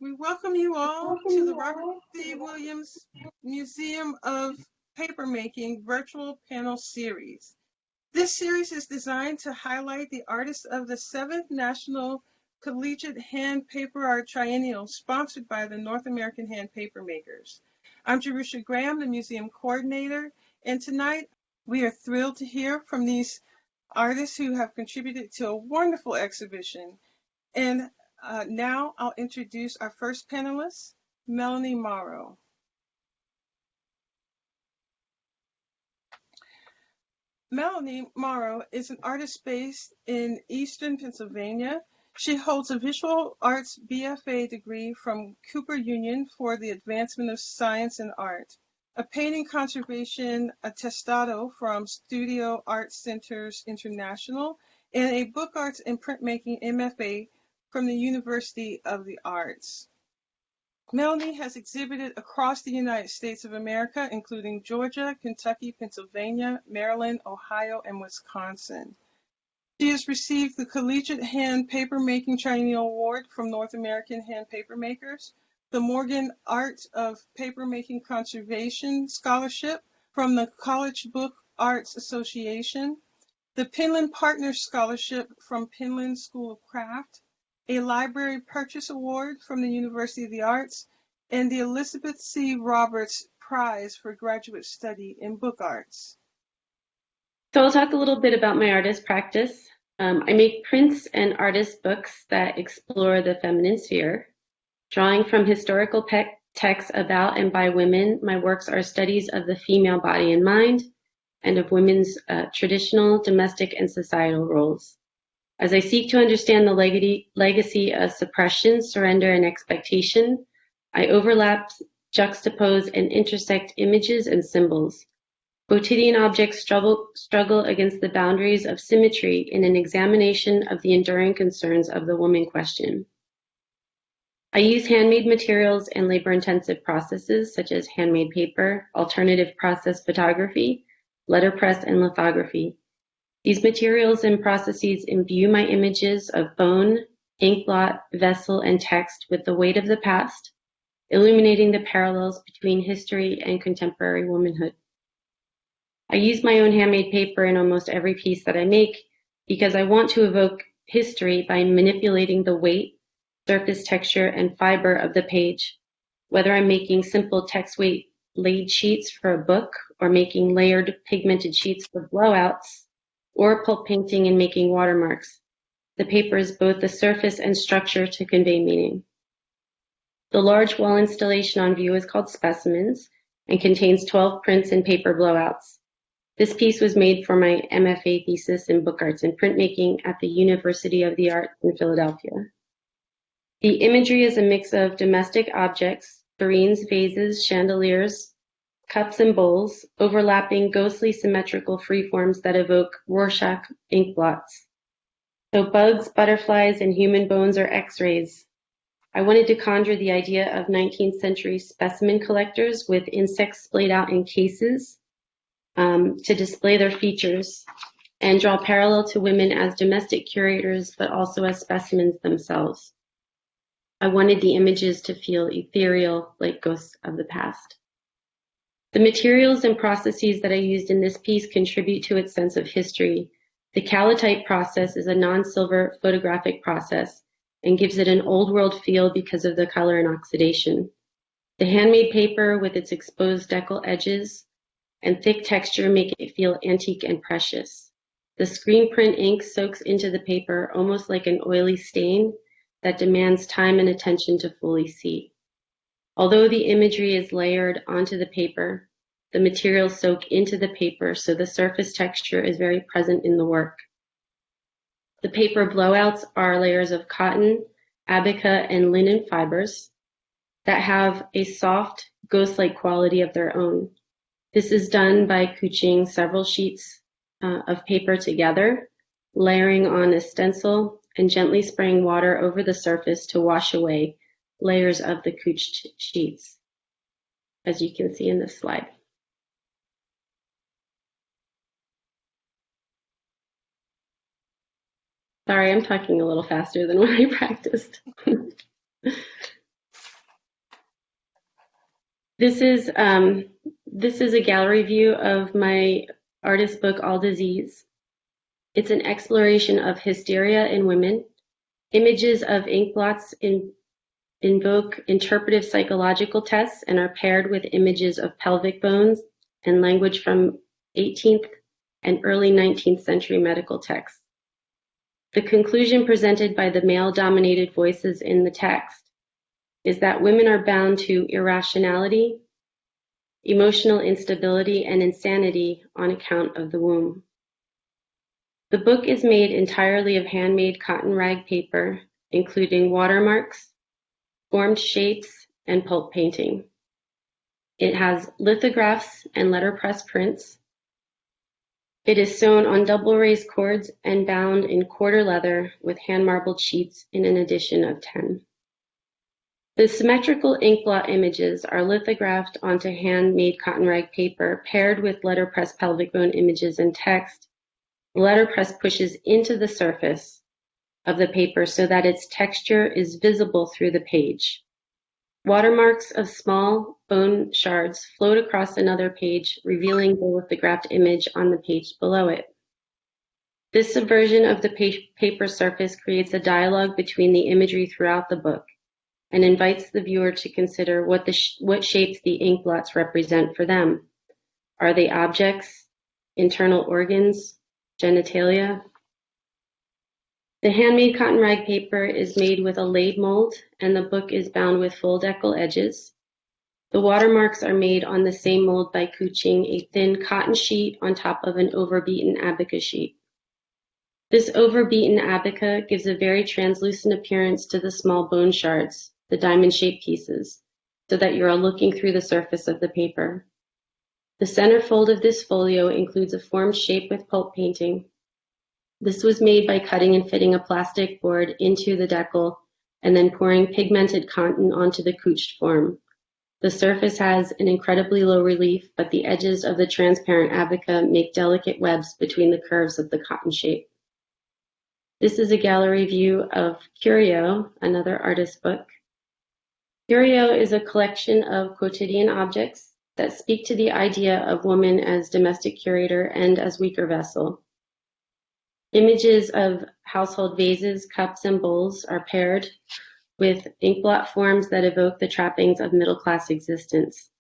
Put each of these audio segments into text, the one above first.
We welcome you all to the Robert C. Williams Museum of Papermaking virtual panel series. This series is designed to highlight the artists of the 7th National Collegiate Hand Paper Art Triennial sponsored by the North American Hand Papermakers. I'm Jerusha Graham, the museum coordinator, and tonight we are thrilled to hear from these artists who have contributed to a wonderful exhibition. And now I'll introduce our first panelist, Melanie Mauro. Melanie Mauro is an artist based in Eastern Pennsylvania. She holds a visual arts BFA degree from Cooper Union for the advancement of science and art, a painting conservation attestado from Studio Art Centers International, and a book arts and printmaking MFA from the University of the Arts. Melanie has exhibited across the United States of America, including Georgia, Kentucky, Pennsylvania, Maryland, Ohio, and Wisconsin. She has received the Collegiate Hand Papermaking Triennial Award from North American Hand Papermakers, the Morgan Art of Papermaking Conservation Scholarship from the College Book Arts Association, the Penland Partners Scholarship from Penland School of Craft, a Library Purchase Award from the University of the Arts, and the Elizabeth C. Roberts Prize for Graduate Study in Book Arts. So I'll talk a little bit about my artist practice. I make prints and artist books that explore the feminine sphere. Drawing from historical texts about and by women, my works are studies of the female body and mind, and of women's traditional, domestic, and societal roles. As I seek to understand the legacy of suppression, surrender, and expectation, I overlap, juxtapose, and intersect images and symbols. Quotidian objects struggle against the boundaries of symmetry in an examination of the enduring concerns of the woman question. I use handmade materials and labor-intensive processes such as handmade paper, alternative process photography, letterpress, and lithography. These materials and processes imbue my images of bone, inkblot, vessel, and text with the weight of the past, illuminating the parallels between history and contemporary womanhood. I use my own handmade paper in almost every piece that I make because I want to evoke history by manipulating the weight, surface texture, and fiber of the page, whether I'm making simple text weight laid sheets for a book or making layered pigmented sheets for blowouts, or pulp painting and making watermarks. The paper is both the surface and structure to convey meaning. The large wall installation on view is called Specimens and contains 12 prints and paper blowouts. This piece was made for my MFA thesis in book arts and printmaking at the University of the Arts in Philadelphia. The imagery is a mix of domestic objects, tureens, vases, chandeliers, cups, and bowls, overlapping ghostly symmetrical freeforms that evoke Rorschach ink blots. So bugs, butterflies, and human bones are X-rays. I wanted to conjure the idea of 19th century specimen collectors with insects splayed out in cases to display their features and draw parallel to women as domestic curators, but also as specimens themselves. I wanted the images to feel ethereal, like ghosts of the past. The materials and processes that I used in this piece contribute to its sense of history. The Calotype process is a non-silver photographic process and gives it an old world feel because of the color and oxidation. The handmade paper with its exposed decal edges and thick texture make it feel antique and precious. The screen print ink soaks into the paper almost like an oily stain that demands time and attention to fully see. Although the imagery is layered onto the paper, the materials soak into the paper, so the surface texture is very present in the work. The paper blowouts are layers of cotton, abaca, and linen fibers that have a soft, ghost-like quality of their own. This is done by couching several sheets of paper together, layering on a stencil, and gently spraying water over the surface to wash away layers of the couched sheets, as you can see in this slide. Sorry, I'm talking a little faster than when I practiced. This is a gallery view of my artist book, All Disease. It's an exploration of hysteria in women. Images of ink blots invoke interpretive psychological tests and are paired with images of pelvic bones and language from 18th and early 19th century medical texts. The conclusion presented by the male-dominated voices in the text is that women are bound to irrationality, emotional instability, and insanity on account of the womb. The book is made entirely of handmade cotton rag paper, including watermarks, formed shapes, and pulp painting. It has lithographs and letterpress prints. It is sewn on double raised cords and bound in quarter leather with hand-marbled sheets in an edition of 10. The symmetrical inkblot images are lithographed onto handmade cotton rag paper paired with letterpress pelvic bone images and text. The letterpress pushes into the surface of the paper so that its texture is visible through the page. Watermarks of small bone shards float across another page, revealing the lithographed image on the page below it. This subversion of the paper surface creates a dialogue between the imagery throughout the book and invites the viewer to consider what shapes the ink blots represent for them. Are they objects, internal organs, genitalia? The handmade cotton rag paper is made with a laid mold, and the book is bound with full decal edges. The watermarks are made on the same mold by couching a thin cotton sheet on top of an overbeaten abaca sheet. This overbeaten abaca gives a very translucent appearance to the small bone shards, the diamond-shaped pieces, so that you are looking through the surface of the paper. The center fold of this folio includes a formed shape with pulp painting. This was made by cutting and fitting a plastic board into the decal and then pouring pigmented cotton onto the couched form. The surface has an incredibly low relief, but the edges of the transparent abaca make delicate webs between the curves of the cotton shape. This is a gallery view of Curio, another artist book. Curio is a collection of quotidian objects that speak to the idea of woman as domestic curator and as weaker vessel. Images of household vases, cups, and bowls are paired with inkblot forms that evoke the trappings of middle-class existence.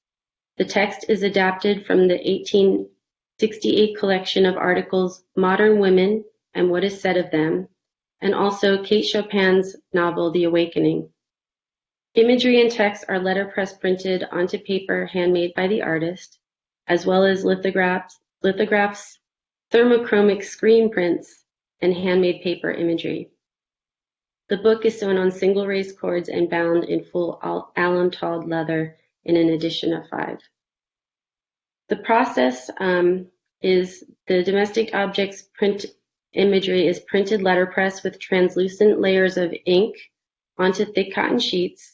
The text is adapted from the 1868 collection of articles Modern Women and What is Said of Them, and also Kate Chopin's novel The Awakening. Imagery and text are letterpress printed onto paper handmade by the artist, as well as lithographs, thermochromic screen prints, and handmade paper imagery. The book is sewn on single raised cords and bound in full alum-talled leather in an edition of 5. The process is the domestic objects print imagery is printed letterpress with translucent layers of ink onto thick cotton sheets.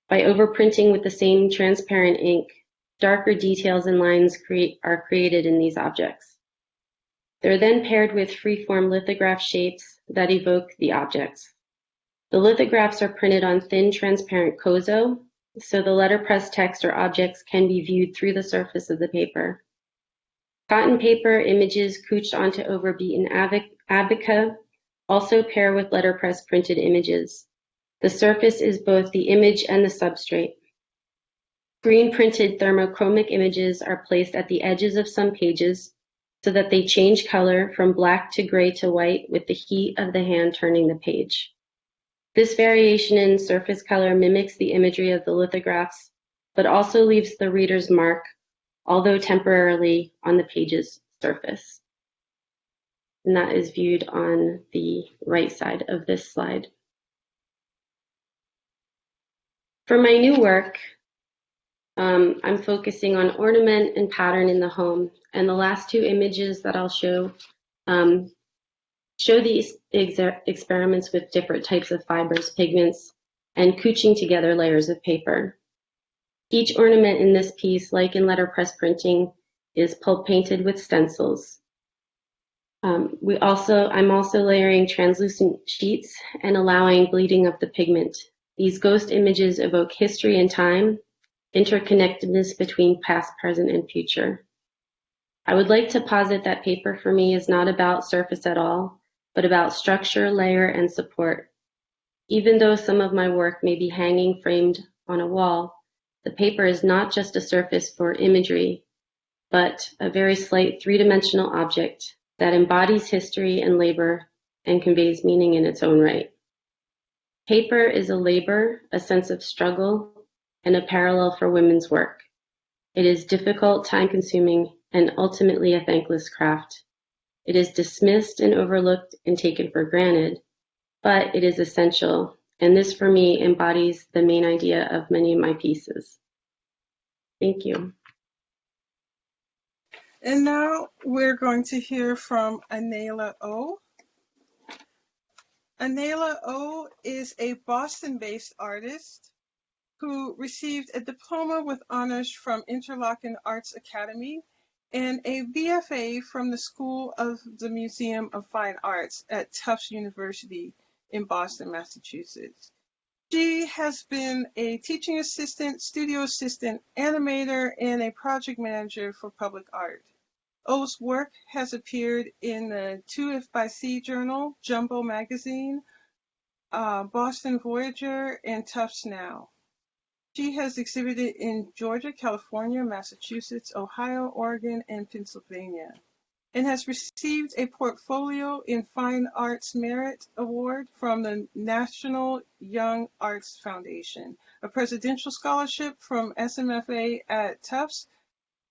By overprinting with the same transparent ink, darker details and lines are created in these objects. They're then paired with free-form lithograph shapes that evoke the objects. The lithographs are printed on thin, transparent kozo, so the letterpress text or objects can be viewed through the surface of the paper. Cotton paper images couched onto overbeaten abaca also pair with letterpress printed images. The surface is both the image and the substrate. Green-printed thermochromic images are placed at the edges of some pages so that they change color from black to gray to white with the heat of the hand turning the page. This variation in surface color mimics the imagery of the lithographs, but also leaves the reader's mark, although temporarily, on the page's surface. And that is viewed on the right side of this slide. For my new work, I'm focusing on ornament and pattern in the home, and the last 2 images that I'll show these experiments with different types of fibers, pigments, and couching together layers of paper. Each ornament in this piece, like in letterpress printing, is pulp painted with stencils. I'm also layering translucent sheets and allowing bleeding of the pigment. These ghost images evoke history and time, interconnectedness between past, present, and future. I would like to posit that paper for me is not about surface at all, but about structure, layer, and support. Even though some of my work may be hanging framed on a wall, the paper is not just a surface for imagery, but a very slight three-dimensional object that embodies history and labor and conveys meaning in its own right. Paper is a labor, a sense of struggle, and a parallel for women's work. It is difficult, time-consuming, and ultimately a thankless craft. It is dismissed and overlooked and taken for granted, but it is essential, and this for me embodies the main idea of many of my pieces. Thank you. And now we're going to hear from Anela O. Anela O is a Boston-based artist who received a diploma with honors from Interlochen Arts Academy and a BFA from the School of the Museum of Fine Arts at Tufts University in Boston, Massachusetts. She has been a teaching assistant, studio assistant, animator, and a project manager for public art. O's work has appeared in the 2If by Sea Journal, Jumbo Magazine, Boston Voyager, and Tufts Now. She has exhibited in Georgia, California, Massachusetts, Ohio, Oregon, and Pennsylvania, and has received a Portfolio in Fine Arts Merit Award from the National Young Arts Foundation, a Presidential Scholarship from SMFA at Tufts,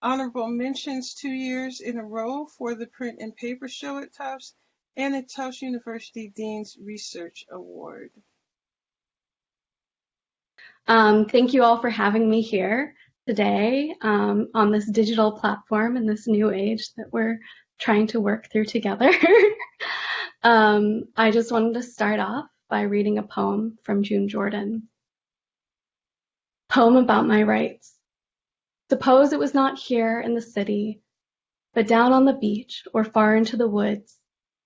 honorable mentions 2 years in a row for the Print and Paper Show at Tufts, and a Tufts University Dean's Research Award. Thank you all for having me here today on this digital platform in this new age that we're trying to work through together. I just wanted to start off by reading a poem from June Jordan. Poem about my rights. Suppose it was not here in the city, but down on the beach or far into the woods,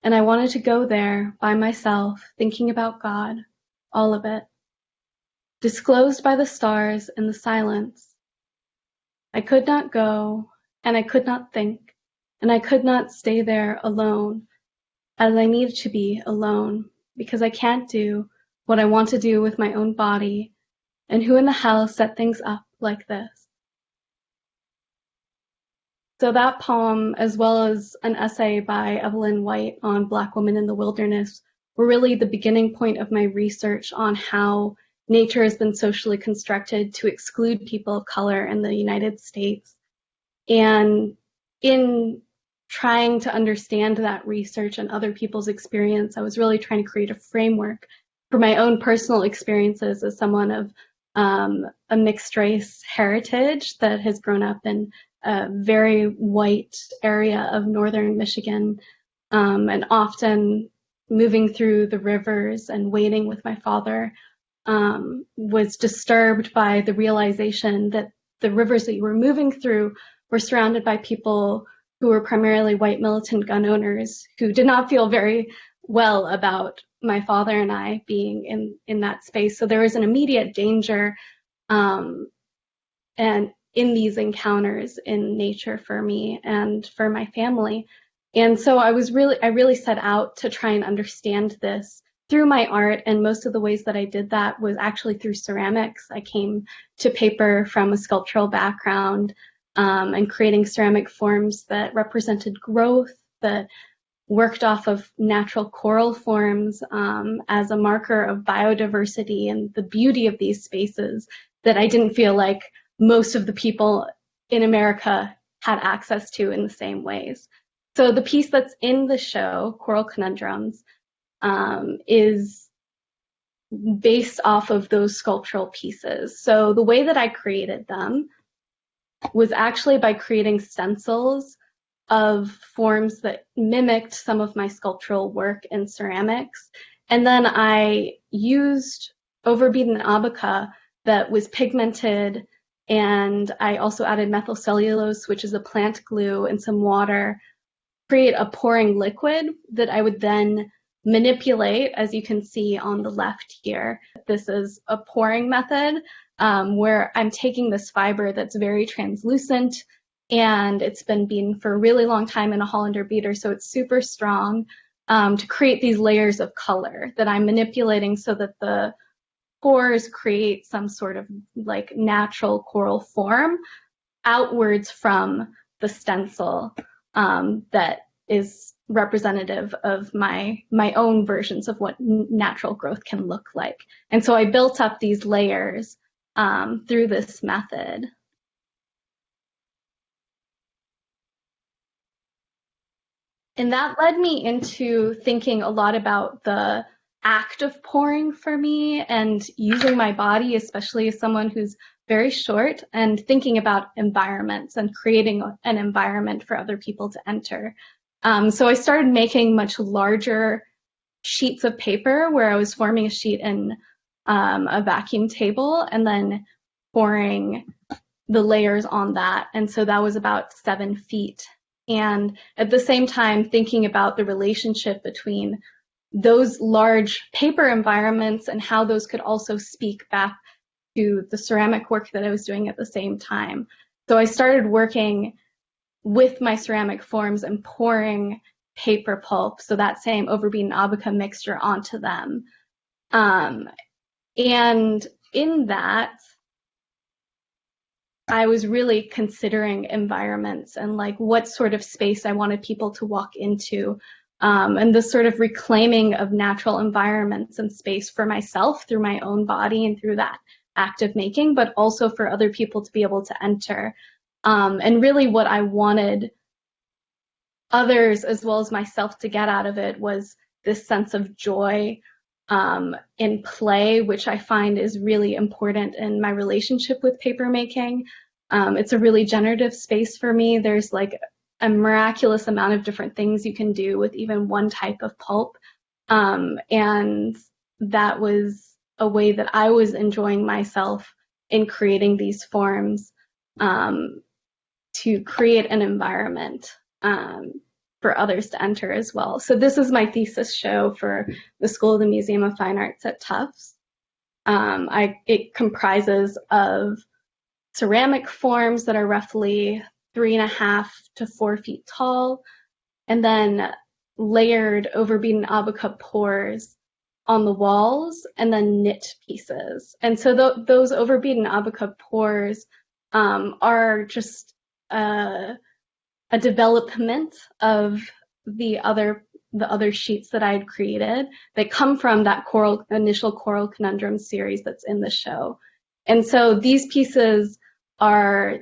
and I wanted to go there by myself, thinking about God, all of it. Disclosed by the stars and the silence. I could not go, and I could not think, and I could not stay there alone, as I needed to be alone, because I can't do what I want to do with my own body, and who in the hell set things up like this? So that poem, as well as an essay by Evelyn White on Black women in the wilderness, were really the beginning point of my research on how nature has been socially constructed to exclude people of color in the United States. And in trying to understand that research and other people's experience, I was really trying to create a framework for my own personal experiences as someone of a mixed race heritage that has grown up in a very white area of northern Michigan, and often moving through the rivers and wading with my father. Was disturbed by the realization that the rivers that you were moving through were surrounded by people who were primarily white militant gun owners who did not feel very well about my father and I being in that space. So there was an immediate danger and in these encounters in nature for me and for my family. And so I really set out to try and understand this through my art, and most of the ways that I did that was actually through ceramics. I came to paper from a sculptural background and creating ceramic forms that represented growth, that worked off of natural coral forms as a marker of biodiversity and the beauty of these spaces that I didn't feel like most of the people in America had access to in the same ways. So the piece that's in the show, Choral Conundrums, is based off of those sculptural pieces. So the way that I created them was actually by creating stencils of forms that mimicked some of my sculptural work in ceramics. And then I used overbeaten abaca that was pigmented, and I also added methyl cellulose, which is a plant glue, and some water, create a pouring liquid that I would then manipulate, as you can see on the left here. this is a pouring method where I'm taking this fiber that's very translucent and it's been beaten for a really long time in a Hollander beater, so it's super strong, to create these layers of color that I'm manipulating so that the pores create some sort of like natural coral form outwards from the stencil that is representative of my own versions of what natural growth can look like. And so I built up these layers through this method. And that led me into thinking a lot about the act of pouring for me and using my body, especially as someone who's very short, and thinking about environments and creating an environment for other people to enter. So I started making much larger sheets of paper where I was forming a sheet in a vacuum table and then pouring the layers on that. And so that was about 7 feet. And at the same time, thinking about the relationship between those large paper environments and how those could also speak back to the ceramic work that I was doing at the same time. So I started working with my ceramic forms and pouring paper pulp, so that same overbeaten abaca mixture onto them. And in that, I was really considering environments and like what sort of space I wanted people to walk into, and this sort of reclaiming of natural environments and space for myself through my own body and through that act of making, but also for other people to be able to enter. And really what I wanted others as well as myself to get out of it was this sense of joy in play, which I find is really important in my relationship with papermaking. It's a really generative space for me. There's like a miraculous amount of different things you can do with even one type of pulp. And that was a way that I was enjoying myself in creating these forms to create an environment for others to enter as well. So this is my thesis show for the School of the Museum of Fine Arts at Tufts. It comprises of ceramic forms that are roughly 3.5 to 4 feet tall, and then layered overbeaten abaca pours on the walls, and then knit pieces. And so those overbeaten abaca pours are just a development of the other sheets that I had created that come from that initial Choral Conundrums series that's in the show. And so these pieces are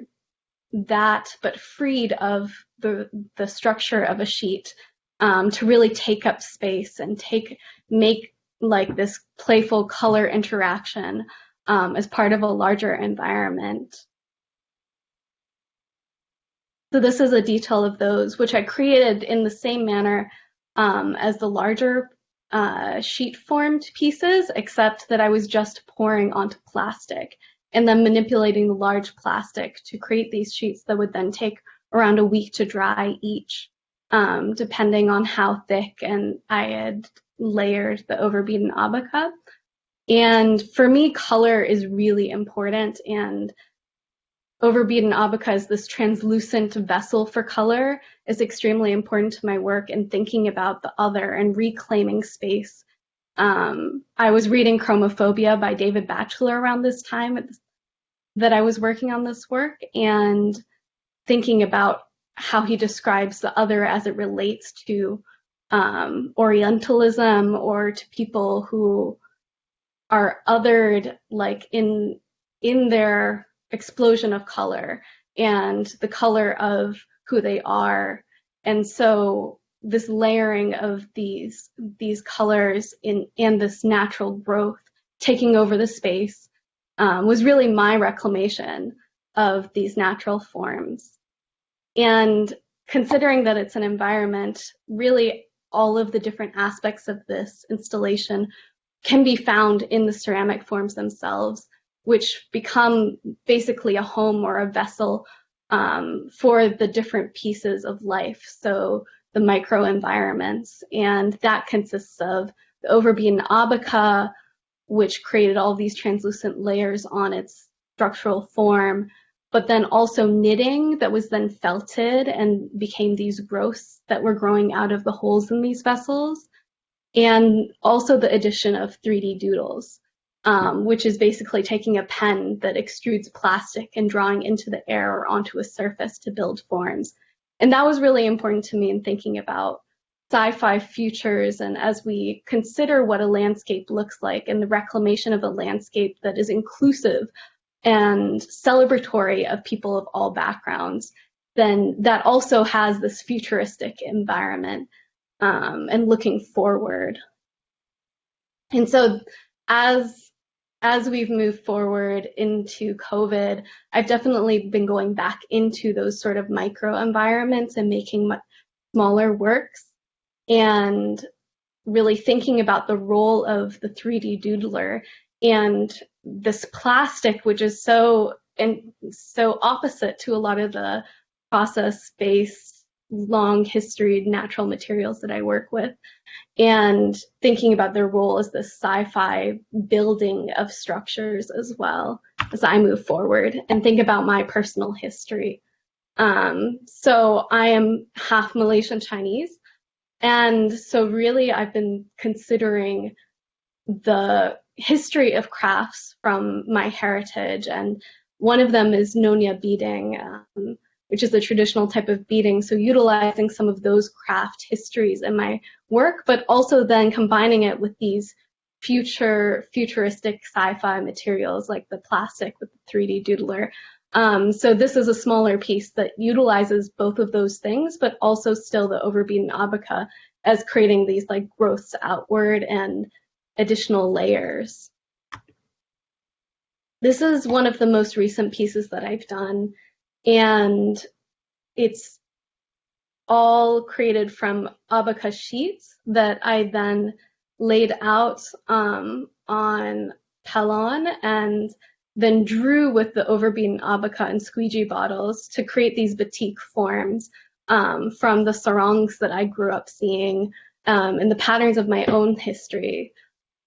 that, but freed of the structure of a sheet to really take up space and make like this playful color interaction as part of a larger environment. So this is a detail of those, which I created in the same manner as the larger sheet formed pieces, except that I was just pouring onto plastic and then manipulating the large plastic to create these sheets that would then take around a week to dry each, depending on how thick and I had layered the overbeaten abaca. And for me, color is really important, and overbeaten abaca as this translucent vessel for color is extremely important to my work and thinking about the other and reclaiming space. I was reading Chromophobia by David Batchelor around this time that I was working on this work, and thinking about how he describes the other as it relates to Orientalism or to people who are othered, like in their explosion of color and the color of who they are. And so this layering of these colors and this natural growth taking over the space was really my reclamation of these natural forms. And considering that it's an environment, really all of the different aspects of this installation can be found in the ceramic forms themselves, which become basically a home or a vessel for the different pieces of life. So the microenvironments, and that consists of the overbeaten abaca, which created all these translucent layers on its structural form, but then also knitting that was then felted and became these growths that were growing out of the holes in these vessels, and also the addition of 3D doodles, which is basically taking a pen that extrudes plastic and drawing into the air or onto a surface to build forms. And that was really important to me in thinking about sci-fi futures, and as we consider what a landscape looks like and the reclamation of a landscape that is inclusive and celebratory of people of all backgrounds, then that also has this futuristic environment and looking forward. And so as we've moved forward into COVID, I've definitely been going back into those sort of micro environments and making much smaller works, and really thinking about the role of the 3D doodler and this plastic, which is so opposite to a lot of the process-based, long history natural materials that I work with, and thinking about their role as this sci-fi building of structures as well as I move forward and think about my personal history. So I am half Malaysian Chinese, and so really I've been considering the history of crafts from my heritage, and one of them is Nonya beading, which is a traditional type of beading, so utilizing some of those craft histories in my work, but also then combining it with these futuristic sci-fi materials like the plastic with the 3D doodler. So this is a smaller piece that utilizes both of those things, but also still the overbeaten abaca as creating these like growths outward and additional layers. This is one of the most recent pieces that I've done, and it's all created from abaca sheets that I then laid out on Pellon and then drew with the overbeaten abaca and squeegee bottles to create these batik forms from the sarongs that I grew up seeing and the patterns of my own history.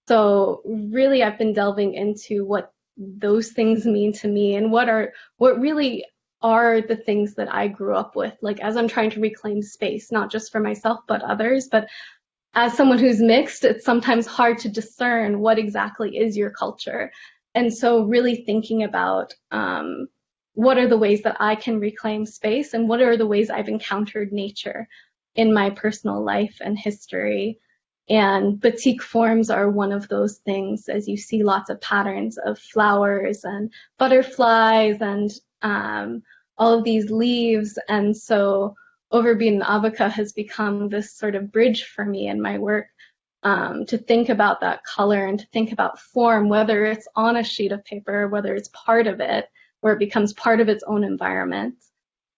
So really I've been delving into what those things mean to me and what really are the things that I grew up with, like as I'm trying to reclaim space, not just for myself, but others. But as someone who's mixed, it's sometimes hard to discern what exactly is your culture. And so really thinking about what are the ways that I can reclaim space and what are the ways I've encountered nature in my personal life and history. And batik forms are one of those things, as you see lots of patterns of flowers and butterflies and all of these leaves. And so overbeaten abaca has become this sort of bridge for me in my work to think about that color and to think about form, whether it's on a sheet of paper, whether it's part of it, where it becomes part of its own environment,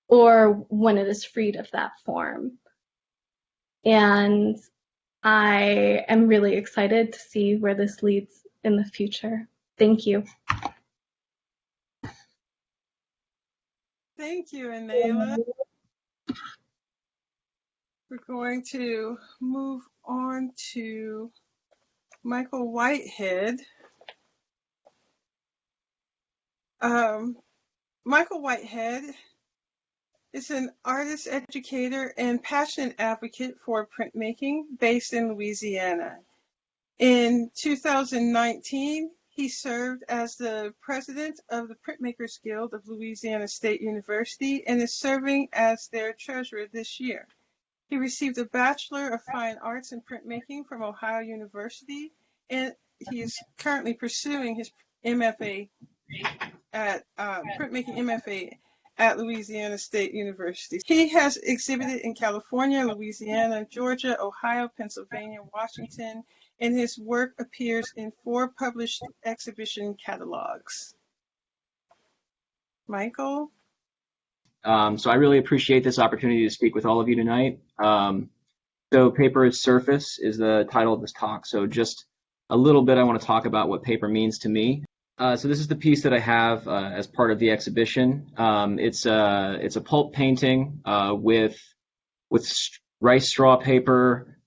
or when it is freed of that form. And I am really excited to see where this leads in the future. Thank you. Thank you, Anela. We're going to move on to Michael Whitehead. Michael Whitehead is an artist, educator, and passionate advocate for printmaking based in Louisiana. In 2019, he served as the president of the Printmakers Guild of Louisiana State University and is serving as their treasurer this year. He received a Bachelor of Fine Arts in Printmaking from Ohio University, and he is currently pursuing his MFA at Printmaking MFA at Louisiana State University. He has exhibited in California, Louisiana, Georgia, Ohio, Pennsylvania, Washington, and his work appears in 4 published exhibition catalogs. Michael? So I really appreciate this opportunity to speak with all of you tonight. So Paper is Surface is the title of this talk. So just a little bit I want to talk about what paper means to me. So this is the piece that I have as part of the exhibition. It's a pulp painting with rice straw paper,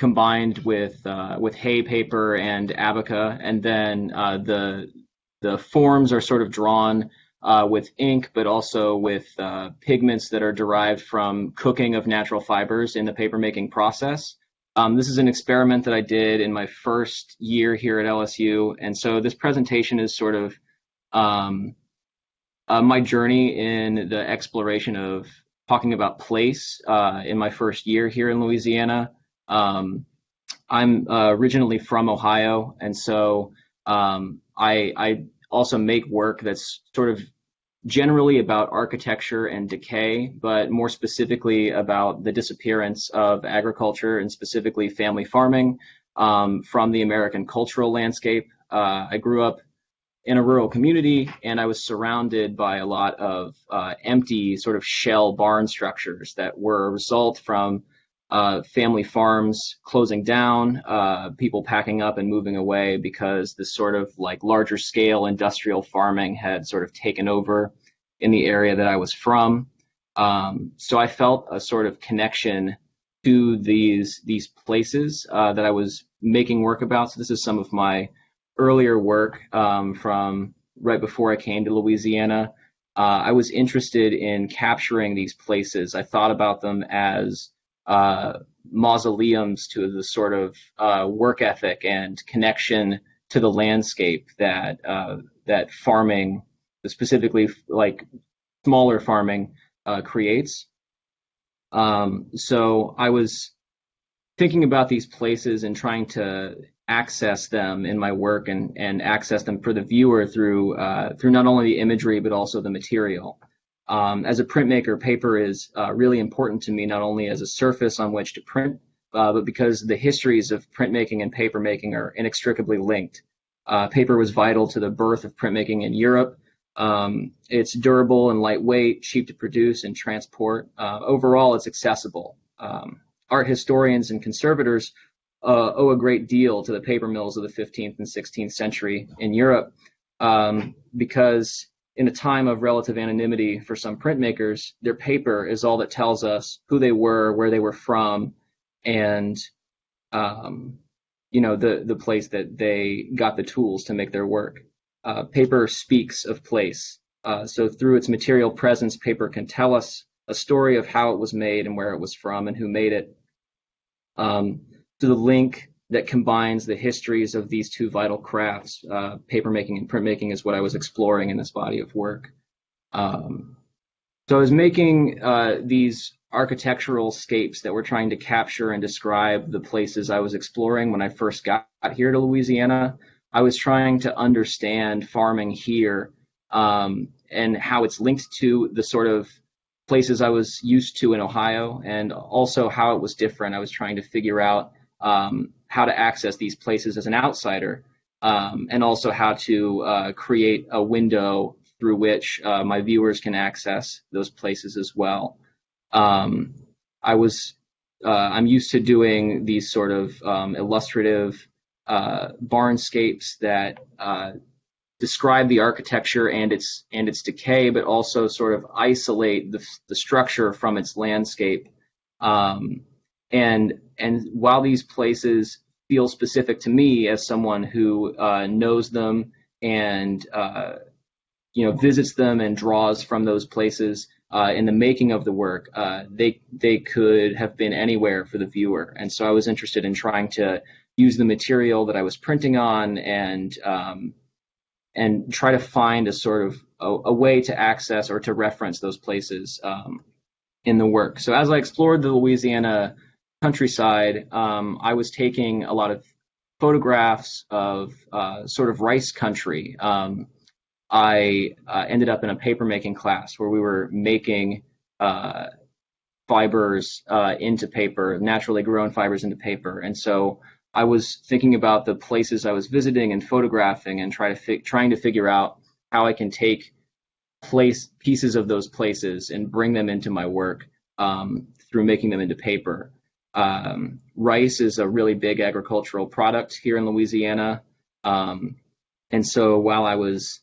combined with hay paper and abaca, and then the forms are sort of drawn with ink, but also with pigments that are derived from cooking of natural fibers in the papermaking process. This is an experiment that I did in my first year here at LSU, and so this presentation is sort of my journey in the exploration of talking about place in my first year here in Louisiana. I'm originally from Ohio, and so I also make work that's sort of generally about architecture and decay, but more specifically about the disappearance of agriculture and specifically family farming from the American cultural landscape. I grew up in a rural community, and I was surrounded by a lot of empty sort of shell barn structures that were a result from family farms closing down, people packing up and moving away because this sort of like larger scale industrial farming had sort of taken over in the area that I was from. So I felt a sort of connection to these places that I was making work about. So this is some of my earlier work from right before I came to Louisiana. I was interested in capturing these places. I thought about them as mausoleums to the sort of work ethic and connection to the landscape that that farming, specifically like smaller farming, creates. So I was thinking about these places and trying to access them in my work and access them for the viewer through not only the imagery but also the material. As a printmaker, paper is really important to me, not only as a surface on which to print, but because the histories of printmaking and papermaking are inextricably linked. Paper was vital to the birth of printmaking in Europe. It's durable and lightweight, cheap to produce and transport. Overall, it's accessible. Art historians and conservators owe a great deal to the paper mills of the 15th and 16th century in Europe, because in a time of relative anonymity for some printmakers, their paper is all that tells us who they were, where they were from, and the place that they got the tools to make their work. Paper speaks of place. So through its material presence, paper can tell us a story of how it was made and where it was from and who made it. So the link that combines the histories of these two vital crafts, papermaking and printmaking, is what I was exploring in this body of work. So I was making these architectural scapes that were trying to capture and describe the places I was exploring when I first got here to Louisiana. I was trying to understand farming here and how it's linked to the sort of places I was used to in Ohio, and also how it was different. I was trying to figure out how to access these places as an outsider, and also how to create a window through which my viewers can access those places as well. I'm used to doing these sort of illustrative barnscapes that describe the architecture and its decay, but also sort of isolate the structure from its landscape. And while these places feel specific to me as someone who knows them and visits them and draws from those places in the making of the work, they could have been anywhere for the viewer. And so I was interested in trying to use the material that I was printing on and try to find a sort of a way to access or to reference those places in the work. So as I explored the Louisiana countryside, I was taking a lot of photographs of sort of rice country. I ended up in a papermaking class where we were making fibers into paper, naturally grown fibers into paper. And so I was thinking about the places I was visiting and photographing and trying to figure out how I can take pieces of those places and bring them into my work through making them into paper. Rice is a really big agricultural product here in Louisiana. And so while I was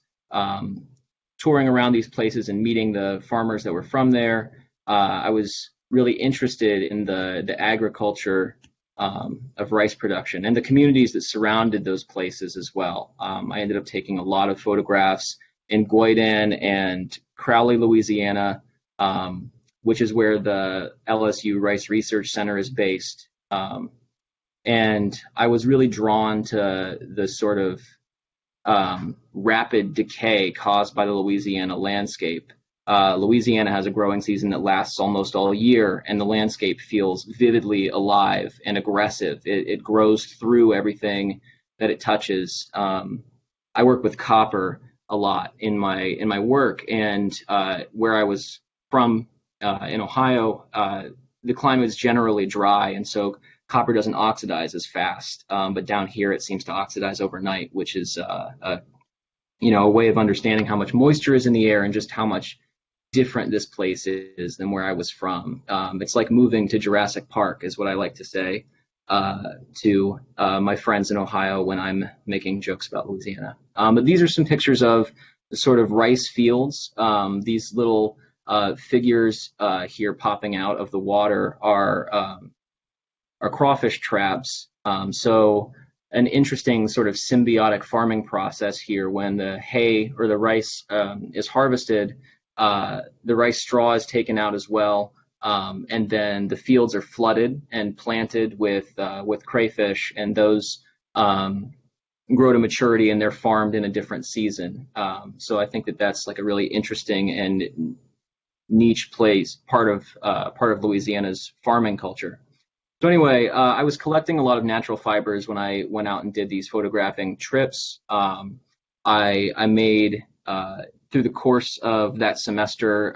touring around these places and meeting the farmers that were from there, I was really interested in the agriculture of rice production, and the communities that surrounded those places as well. I ended up taking a lot of photographs in Goyden and Crowley, Louisiana, which is where the LSU Rice Research Center is based. And I was really drawn to the sort of rapid decay caused by the Louisiana landscape. Louisiana has a growing season that lasts almost all year, and the landscape feels vividly alive and aggressive. It grows through everything that it touches. I work with copper a lot in my work, and where I was from in Ohio, the climate is generally dry, and so copper doesn't oxidize as fast. But down here, it seems to oxidize overnight, which is a way of understanding how much moisture is in the air and just how much different this place is than where I was from. It's like moving to Jurassic Park, is what I like to say to my friends in Ohio when I'm making jokes about Louisiana. But these are some pictures of the sort of rice fields. These little figures here popping out of the water are crawfish traps. So an interesting sort of symbiotic farming process here. When the hay or the rice is harvested, the rice straw is taken out as well, and then the fields are flooded and planted with crayfish, and those grow to maturity, and they're farmed in a different season. So I think that that's like a really interesting and niche part of Louisiana's farming culture. So anyway, I was collecting a lot of natural fibers when I went out and did these photographing trips. I made, through the course of that semester,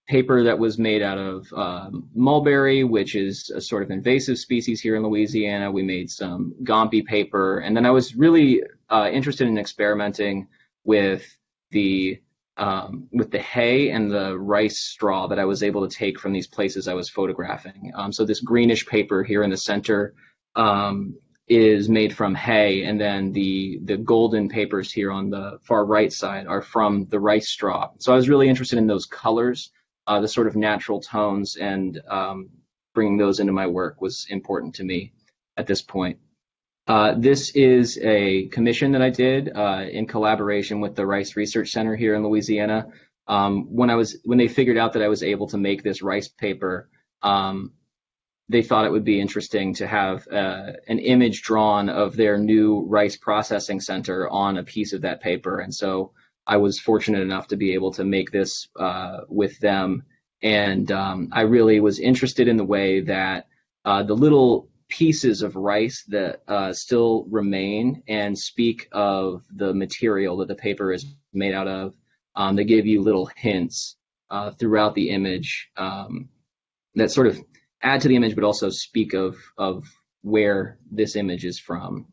paper that was made out of mulberry, which is a sort of invasive species here in Louisiana. We made some Gompi paper, and then I was really interested in experimenting with the hay and the rice straw that I was able to take from these places I was photographing. So this greenish paper here in the center is made from hay, and then the golden papers here on the far right side are from the rice straw. So I was really interested in those colors, the sort of natural tones, and bringing those into my work was important to me at this point. This is a commission that I did in collaboration with the Rice Research Center here in Louisiana. When they figured out that I was able to make this rice paper, they thought it would be interesting to have an image drawn of their new rice processing center on a piece of that paper. And so I was fortunate enough to be able to make this with them. And I really was interested in the way that the little pieces of rice that still remain and speak of the material that the paper is made out of. They give you little hints throughout the image that sort of add to the image, but also speak of where this image is from.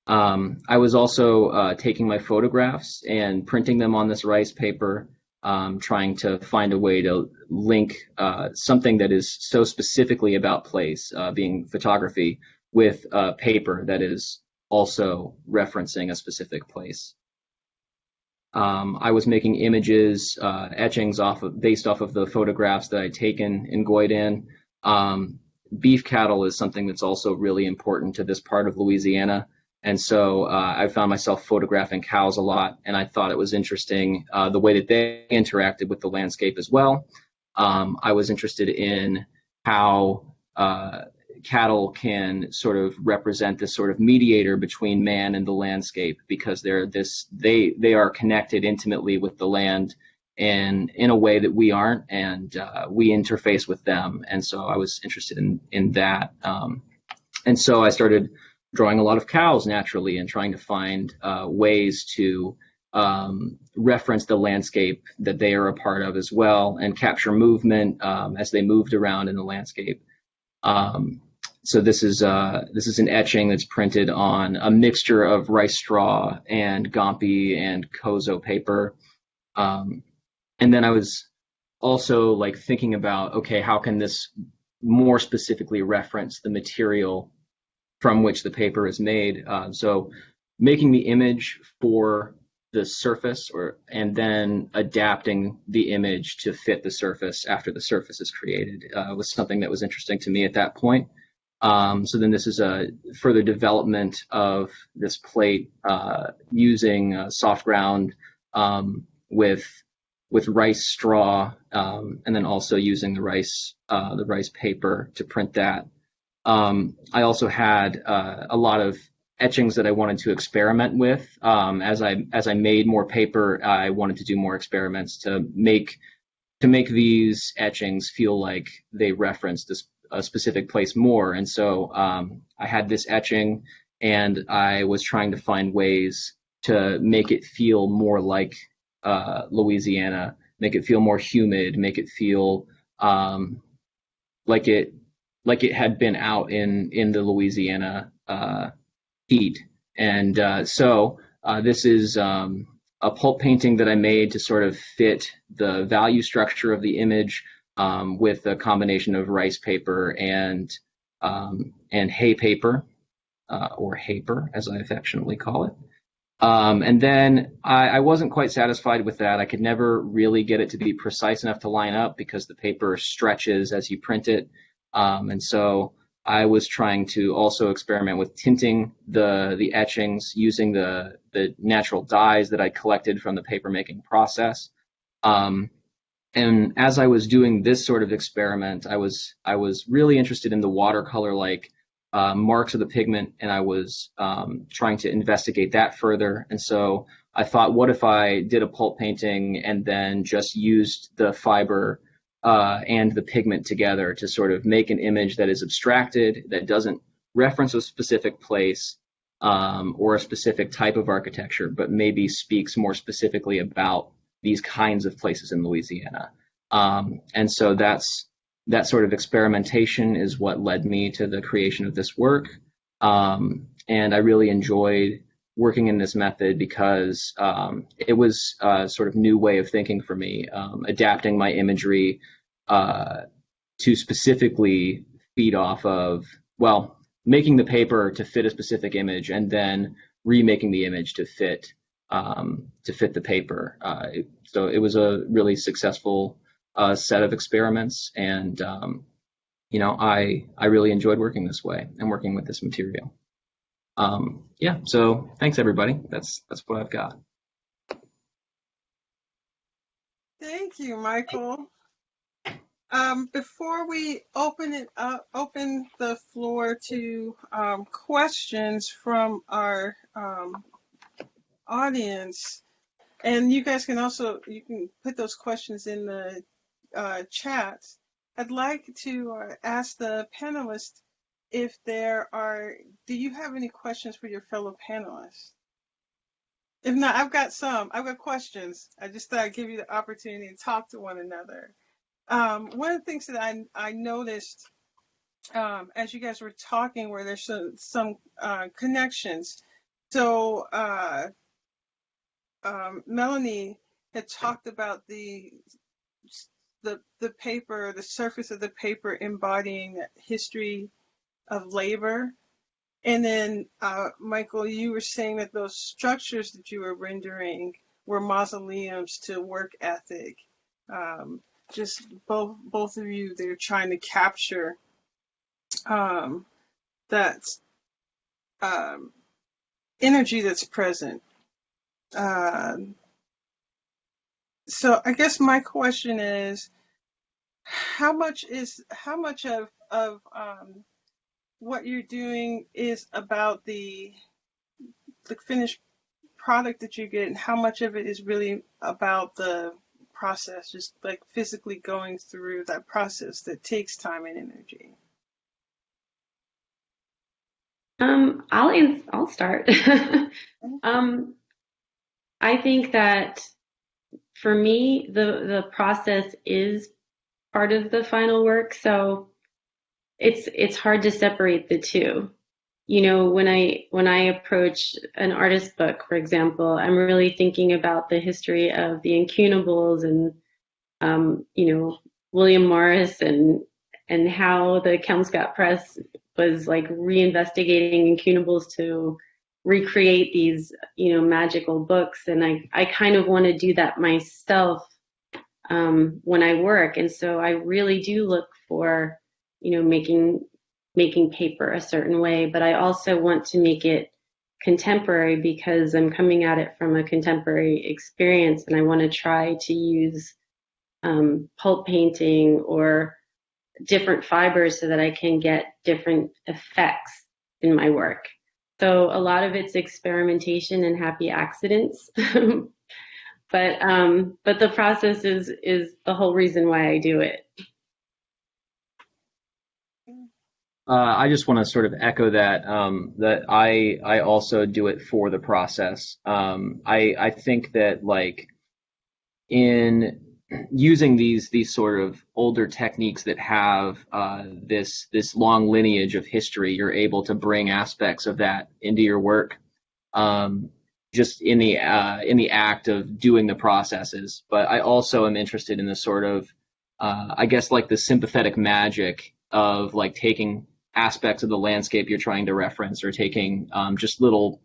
I was also taking my photographs and printing them on this rice paper, trying to find a way to link something that is so specifically about place, being photography, with paper that is also referencing a specific place. I was making images, etchings based off of the photographs that I'd taken in Goyden. Beef cattle is something that's also really important to this part of Louisiana. And so I found myself photographing cows a lot, and I thought it was interesting the way that they interacted with the landscape as well. I was interested in how cattle can sort of represent this sort of mediator between man and the landscape, because they are connected intimately with the land and in a way that we aren't, and we interface with them. And so I was interested in that. And so I started drawing a lot of cows naturally and trying to find ways to reference the landscape that they are a part of as well, and capture movement as they moved around in the landscape. So this is an etching that's printed on a mixture of rice straw and Gompi and Kozo paper. And then I was also like thinking about, okay, how can this more specifically reference the material from which the paper is made? So making the image for the surface, and then adapting the image to fit the surface after the surface is created was something that was interesting to me at that point. So then this is a further development of this plate using soft ground with rice straw, and then also using the rice paper to print that. I also had a lot of etchings that I wanted to experiment with. As I made more paper, I wanted to do more experiments to make these etchings feel like they referenced a specific place more. And so I had this etching, and I was trying to find ways to make it feel more like Louisiana, make it feel more humid, make it feel like it had been out in the Louisiana heat. And so this is a pulp painting that I made to sort of fit the value structure of the image with a combination of rice paper and hay paper, or haper, as I affectionately call it. And then I wasn't quite satisfied with that. I could never really get it to be precise enough to line up because the paper stretches as you print it. And so I was trying to also experiment with tinting the etchings using the natural dyes that I collected from the papermaking process. And as I was doing this sort of experiment, I was really interested in the watercolor-like marks of the pigment, and I was trying to investigate that further. And so I thought, what if I did a pulp painting and then just used the fiber and the pigment together to sort of make an image that is abstracted, that doesn't reference a specific place or a specific type of architecture, but maybe speaks more specifically about these kinds of places in Louisiana. And so that sort of experimentation is what led me to the creation of this work. And I really enjoyed working in this method because it was a sort of new way of thinking for me, adapting my imagery to specifically feed off of, well, making the paper to fit a specific image and then remaking the image to fit the paper. So it was a really successful set of experiments, and I really enjoyed working this way and working with this material. Yeah, so thanks everybody. That's what I've got. Thank you, Michael. Before we open the floor to questions from our audience, and you guys can put those questions in the chat. I'd like to ask the panelists if do you have any questions for your fellow panelists? If not, I've got questions. I just thought I'd give you the opportunity to talk to one another. One of the things that I noticed as you guys were talking were there's some connections. So Melanie had talked about the paper, the surface of the paper embodying that history of labor. And then Michael, you were saying that those structures that you were rendering were mausoleums to work ethic. Just both of you, they're trying to capture that energy that's present. So I guess my question is, how much of what you're doing is about the finished product that you get, and how much of it is really about the process, just like physically going through that process that takes time and energy? I'll start. I think that for me, the process is part of the final work, so it's hard to separate the two. When I approach an artist book, for example, I'm really thinking about the history of the incunables and William Morris and how the Kelmscott Press was like reinvestigating incunables to recreate these, magical books. And I kind of want to do that myself when I work. And so I really do look for, making paper a certain way, but I also want to make it contemporary because I'm coming at it from a contemporary experience, and I want to try to use pulp painting or different fibers so that I can get different effects in my work. So a lot of it's experimentation and happy accidents. But the process is the whole reason why I do it. I just want to sort of echo that that I also do it for the process. I think that like in using these sort of older techniques that have this long lineage of history, you're able to bring aspects of that into your work, just in the act of doing the processes. But I also am interested in the sort of I guess like the sympathetic magic of like taking aspects of the landscape you're trying to reference, or taking just little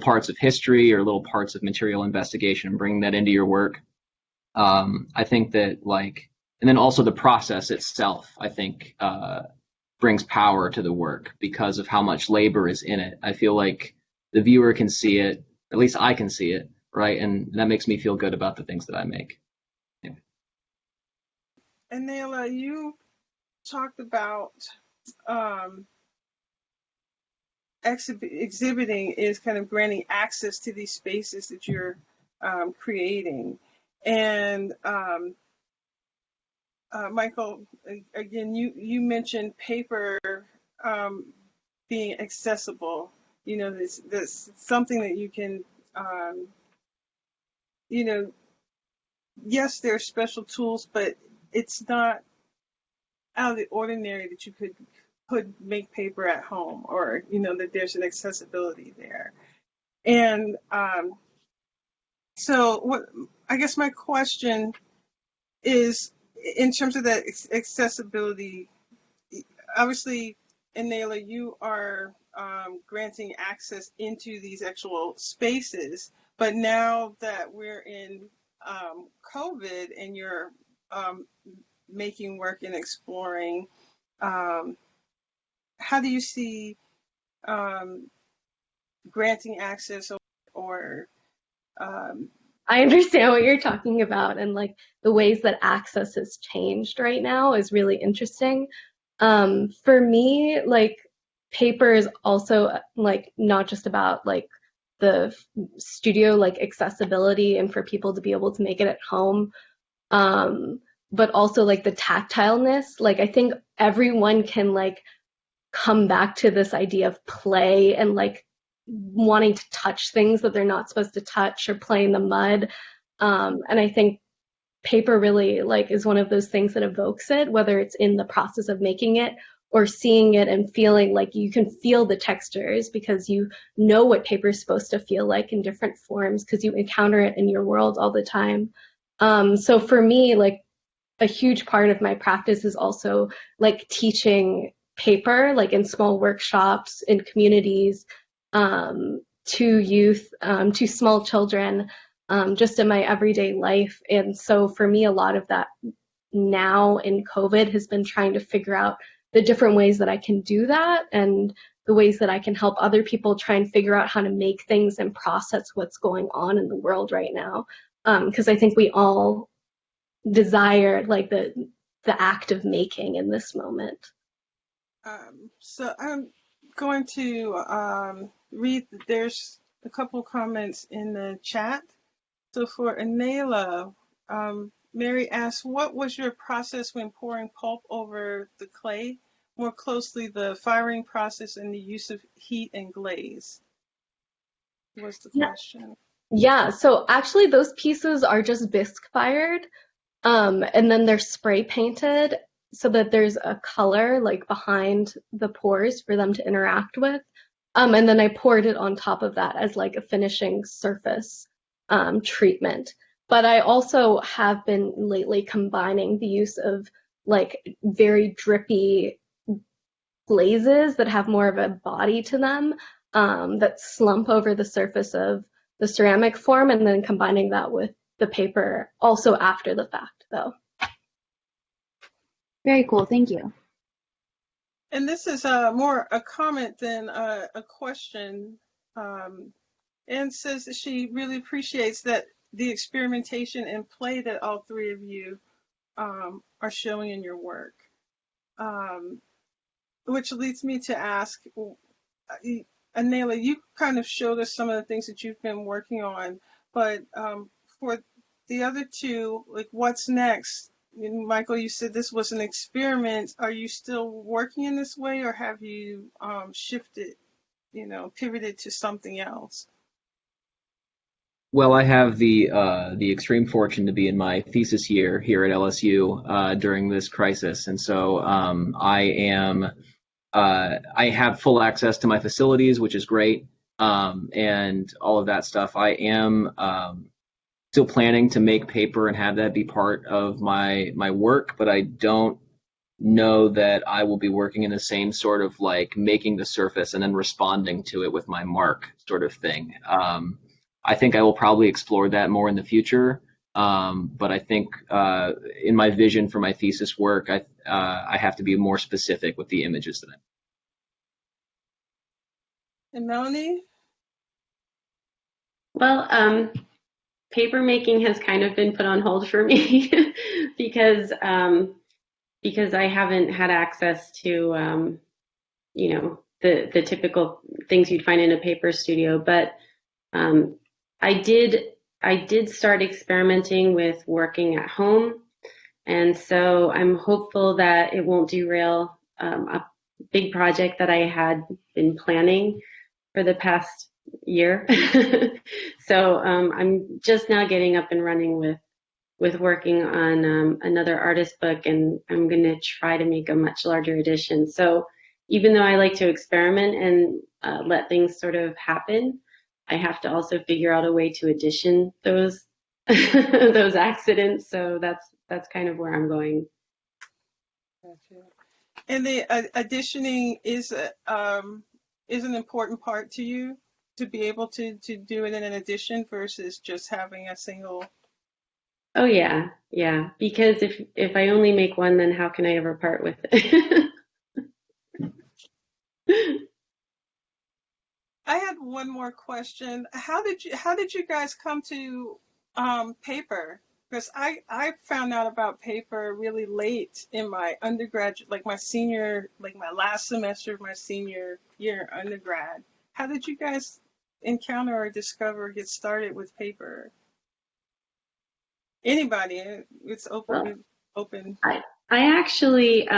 parts of history or little parts of material investigation and bringing that into your work. I think that like, and then also the process itself, I think, brings power to the work because of how much labor is in it. I feel like the viewer can see it, at least I can see it, right? And that makes me feel good about the things that I make. Yeah. Anela, you talked about exhibiting is kind of granting access to these spaces that you're creating. And Michael, again, you mentioned paper being accessible. This something that you can, yes, there are special tools, but it's not out of the ordinary that you could make paper at home, or that there's an accessibility there. And so what I guess my question is, in terms of that accessibility, obviously, Anela, you are granting access into these actual spaces, but now that we're in COVID and you're making work and exploring, how do you see granting access or I understand what you're talking about, and like the ways that access has changed right now is really interesting. For me, like paper is also like not just about like the studio like accessibility and for people to be able to make it at home, but also like the tactileness. Like I think everyone can like come back to this idea of play and like wanting to touch things that they're not supposed to touch, or play in the mud. And I think paper really like is one of those things that evokes it, whether it's in the process of making it or seeing it and feeling like you can feel the textures because you know what paper is supposed to feel like in different forms because you encounter it in your world all the time. So for me, like a huge part of my practice is also like teaching paper, like in small workshops, in communities, to youth, to small children, just in my everyday life. And so for me, a lot of that now in COVID has been trying to figure out the different ways that I can do that, and the ways that I can help other people try and figure out how to make things and process what's going on in the world right now. Because I think we all desire like the act of making in this moment. So I'm going to read, there's a couple comments in the chat. So for Anela, Mary asks, what was your process when pouring pulp over the clay? More closely, the firing process and the use of heat and glaze was the question. Yeah, so actually those pieces are just bisque fired, and then they're spray painted so that there's a color like behind the pores for them to interact with. And then I poured it on top of that as like a finishing surface treatment. But I also have been lately combining the use of like very drippy glazes that have more of a body to them, that slump over the surface of the ceramic form, and then combining that with the paper also after the fact, though. Very cool. Thank you. And this is more a comment than a question. Anne says that she really appreciates that the experimentation and play that all three of you are showing in your work. Which leads me to ask, Anela, you kind of showed us some of the things that you've been working on, but for the other two, like what's next? Michael, you said this was an experiment. Are you still working in this way, or have you shifted, pivoted to something else? Well, I have the extreme fortune to be in my thesis year here at LSU during this crisis, and so I have full access to my facilities, which is great, and all of that stuff. I am still planning to make paper and have that be part of my work, but I don't know that I will be working in the same sort of like making the surface and then responding to it with my mark sort of thing. I think I will probably explore that more in the future, but I think in my vision for my thesis work, I have to be more specific with the images that I'm. And Melanie? Well, paper making has kind of been put on hold for me because I haven't had access to the typical things you'd find in a paper studio. But I did start experimenting with working at home, and so I'm hopeful that it won't derail a big project that I had been planning for the past year. So I'm just now getting up and running with working on another artist book, and I'm going to try to make a much larger edition. So even though I like to experiment and let things sort of happen, I have to also figure out a way to edition those those accidents. So that's kind of where I'm going. Gotcha. And the editioning is an important part to you, to be able to do it in an edition versus just having a single. Oh yeah. Because if I only make one, then how can I ever part with it? I had one more question. How did you guys come to paper? Because I found out about paper really late in my undergraduate, like my last semester of my senior year undergrad. How did you guys encounter or discover, get started with paper? Anybody? It's open. Open. I actually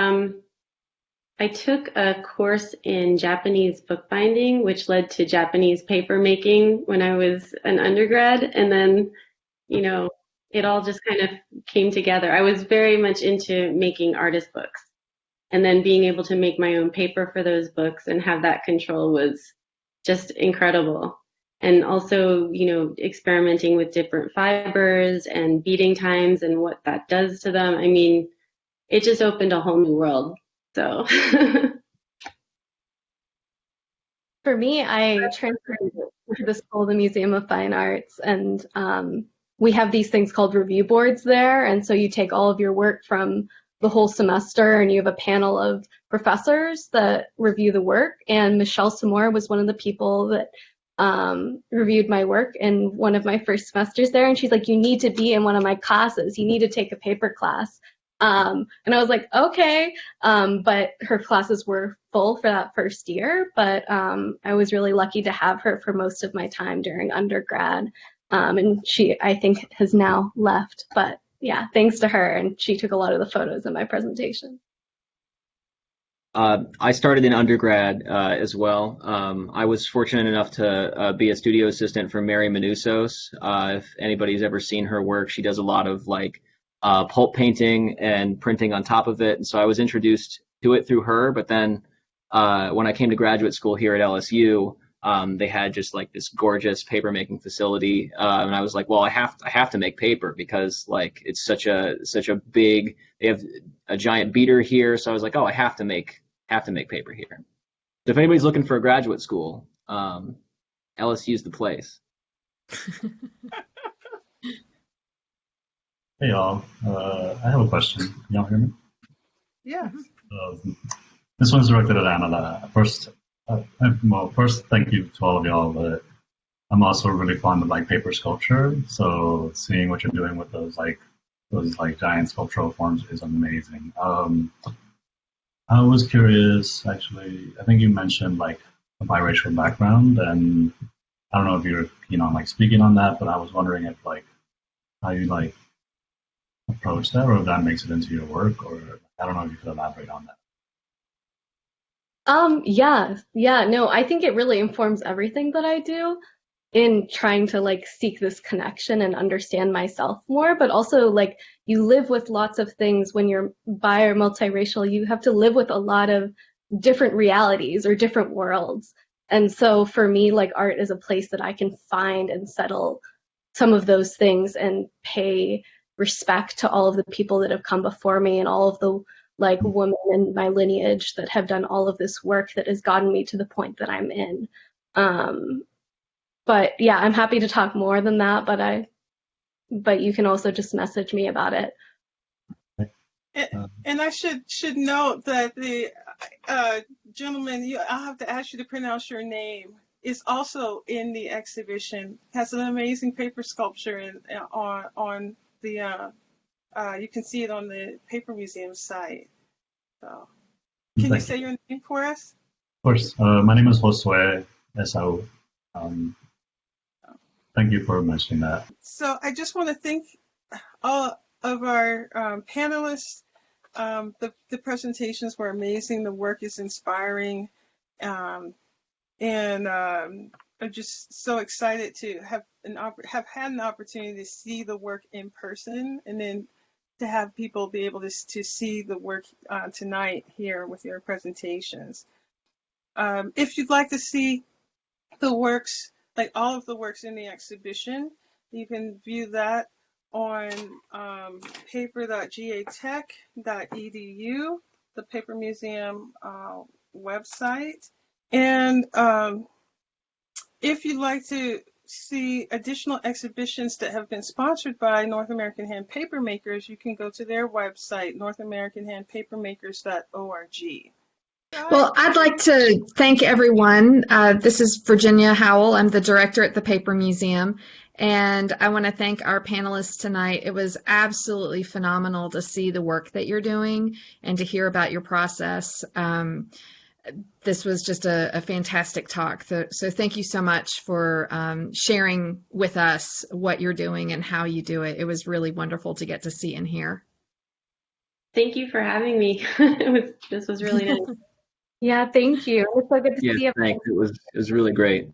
I took a course in Japanese bookbinding, which led to Japanese paper making when I was an undergrad, and then it all just kind of came together. I was very much into making artist books, and then being able to make my own paper for those books and have that control was just incredible. And also, experimenting with different fibers and beating times and what that does to them. I mean, it just opened a whole new world. So for me, I transferred to the school, the Museum of Fine Arts, and we have these things called review boards there. And so you take all of your work from the whole semester, and you have a panel of professors that review the work. And Michelle Samore was one of the people that reviewed my work in one of my first semesters there. And she's like, you need to be in one of my classes. You need to take a paper class. And I was like, okay. But her classes were full for that first year. But I was really lucky to have her for most of my time during undergrad. And she, I think, has now left. But yeah, thanks to her. And she took a lot of the photos in my presentation. I started in undergrad as well. I was fortunate enough to be a studio assistant for Mary Manousos. If anybody's ever seen her work, she does a lot of pulp painting and printing on top of it. And so I was introduced to it through her. But then when I came to graduate school here at LSU, they had just this gorgeous paper making facility. And I was like, well, I have to make paper because it's such a big, they have a giant beater here. So I was like, oh, I have to make paper here. So if anybody's looking for a graduate school, LSU's the place. Hey y'all, I have a question. Can y'all hear me? Yes. This one's directed at Anela. First, thank you to all of y'all. But I'm also really fond of like paper sculpture, so seeing what you're doing with those giant sculptural forms is amazing. I was curious, actually. I think you mentioned like a biracial background, and I don't know if you're keen on like speaking on that, but I was wondering if like how you like approach that, or if that makes it into your work, or I don't know if you could elaborate on that. No, I think it really informs everything that I do in trying to like seek this connection and understand myself more, but also like you live with lots of things when you're bi or multiracial. You have to live with a lot of different realities or different worlds. And so for me, like art is a place that I can find and settle some of those things and pay respect to all of the people that have come before me and all of the like women in my lineage that have done all of this work that has gotten me to the point that I'm in. But yeah, I'm happy to talk more than that, but you can also just message me about it. And I should note that the gentleman, I'll have to ask you to pronounce your name, is also in the exhibition. Has an amazing paper sculpture on the you can see it on the Paper Museum site. So, can you say your name for us? Of course. My name is Josue Esau. Thank you for mentioning that. So I just want to thank all of our panelists. The presentations were amazing. The work is inspiring. And I'm just so excited to have had an opportunity to see the work in person, and then to have people be able to see the work tonight here with your presentations. If you'd like to see the works, like all of the works in the exhibition, you can view that on paper.gatech.edu, the Paper Museum website. And if you'd like to see additional exhibitions that have been sponsored by North American Hand Papermakers, you can go to their website, northamericanhandpapermakers.org. Well, I'd like to thank everyone. This is Virginia Howell. I'm the director at the Paper Museum, and I want to thank our panelists tonight. It was absolutely phenomenal to see the work that you're doing and to hear about your process. This was just a fantastic talk. So thank you so much for sharing with us what you're doing and how you do it. It was really wonderful to get to see and hear. Thank you for having me. This was really nice. Yeah, thank you. It was so good to see you. Thanks. It was really great.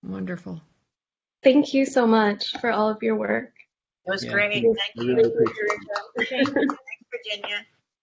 Wonderful. Thank you so much for all of your work. It was great. Thank you. Really Thanks, Virginia.